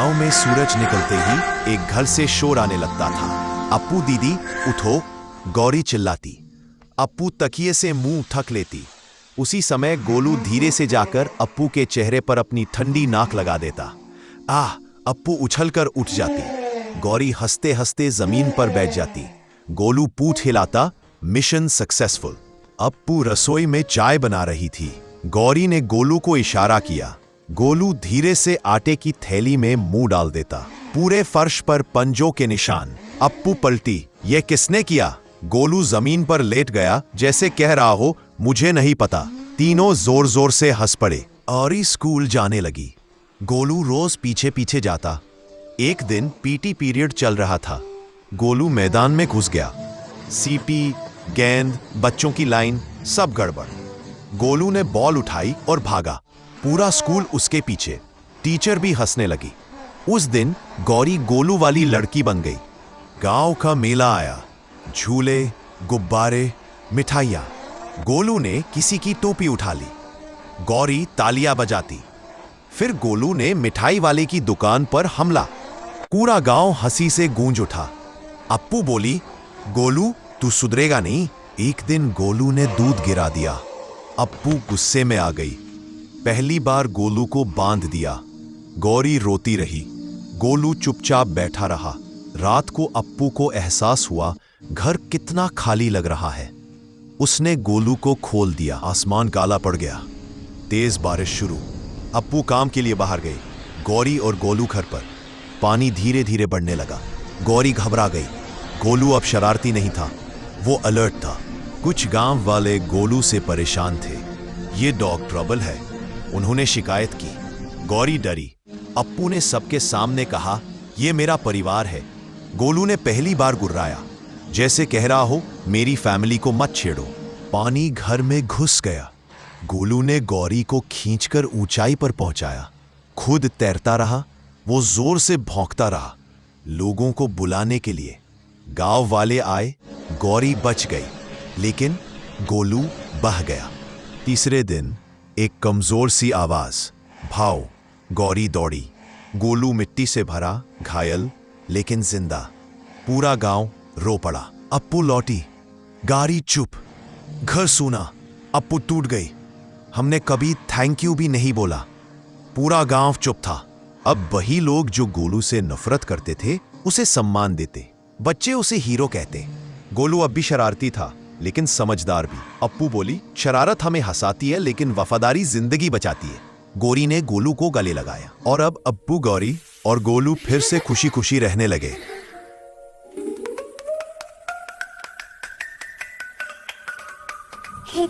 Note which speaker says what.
Speaker 1: गांव में सूरज निकलते ही एक घर से शोर आने लगता था। अप्पू दीदी उठो, गौरी चिल्लाती। अप्पू तकिए से मुंह ढक लेती। उसी समय गोलू धीरे से जाकर अप्पू के चेहरे पर अपनी ठंडी नाक लगा देता। आह! अप्पू उछलकर उठ जाती। गौरी हंसते हंसते जमीन पर बैठ जाती। गोलू पूंछ हिलाता, मिशन सक्सेसफुल। अप्पू रसोई में चाय बना रही थी। गौरी ने गोलू को इशारा किया। गोलू धीरे से आटे की थैली में मुंह डाल देता। पूरे फर्श पर पंजों के निशान। अप्पू पलटी, ये किसने किया? गोलू जमीन पर लेट गया, जैसे कह रहा हो मुझे नहीं पता। तीनों जोर जोर से हंस पड़े। औरी स्कूल जाने लगी। गोलू रोज पीछे पीछे जाता। एक दिन पीटी पीरियड चल रहा था। गोलू मैदान में घुस गया। सीपी, गेंद, बच्चों की लाइन, सब गड़बड़। गोलू ने बॉल उठाई और भागा। पूरा स्कूल उसके पीछे। टीचर भी हंसने लगी। उस दिन गौरी गोलू वाली लड़की बन गई। गांव का मेला आया। झूले, गुब्बारे, मिठाइयां। गोलू ने किसी की टोपी उठा ली। गौरी तालियां बजाती। फिर गोलू ने मिठाई वाले की दुकान पर हमला। पूरा गांव हंसी से गूंज उठा। अप्पू बोली, गोलू तू सुधरेगा नहीं। एक दिन गोलू ने दूध गिरा दिया। अप्पू गुस्से में आ गई। पहली बार गोलू को बांध दिया। गौरी रोती रही। गोलू चुपचाप बैठा रहा। रात को अप्पू को एहसास हुआ घर कितना खाली लग रहा है। उसने गोलू को खोल दिया। आसमान काला पड़ गया। तेज बारिश शुरू। अप्पू काम के लिए बाहर गई। गौरी और गोलू घर पर। पानी धीरे धीरे बढ़ने लगा। गौरी घबरा गई। गोलू अब शरारती नहीं था, वो अलर्ट था। कुछ गांव वाले गोलू से परेशान थे। ये डॉग ट्रबल है, उन्होंने शिकायत की। गौरी डरी। अप्पू ने सबके सामने कहा, यह मेरा परिवार है। गोलू ने पहली बार गुर्राया, जैसे कह रहा हो मेरी फैमिली को मत छेड़ो। पानी घर में घुस गया। गोलू ने गौरी को खींचकर ऊंचाई पर पहुंचाया। खुद तैरता रहा। वो जोर से भौंकता रहा, लोगों को बुलाने के लिए। गांव वाले आए। गौरी बच गई, लेकिन गोलू बह गया। तीसरे दिन एक कमजोर सी आवाज, भाओ। गौरी दौड़ी। गोलू मिट्टी से भरा, घायल लेकिन जिंदा। पूरा गांव रो पड़ा। अप्पू लौटी। गाड़ी चुप, घर सूना। अप्पू टूट गई। हमने कभी थैंक यू भी नहीं बोला। पूरा गांव चुप था। अब वही लोग जो गोलू से नफरत करते थे उसे सम्मान देते। बच्चे उसे हीरो कहते। गोलू अब भी शरारती था, लेकिन समझदार भी। अप्पू बोली, शरारत हमें हंसाती है लेकिन वफादारी जिंदगी बचाती है। गौरी ने गोलू को गले लगाया और अब अप्पू, गौरी और गोलू फिर से खुशी खुशी रहने लगे।
Speaker 2: हे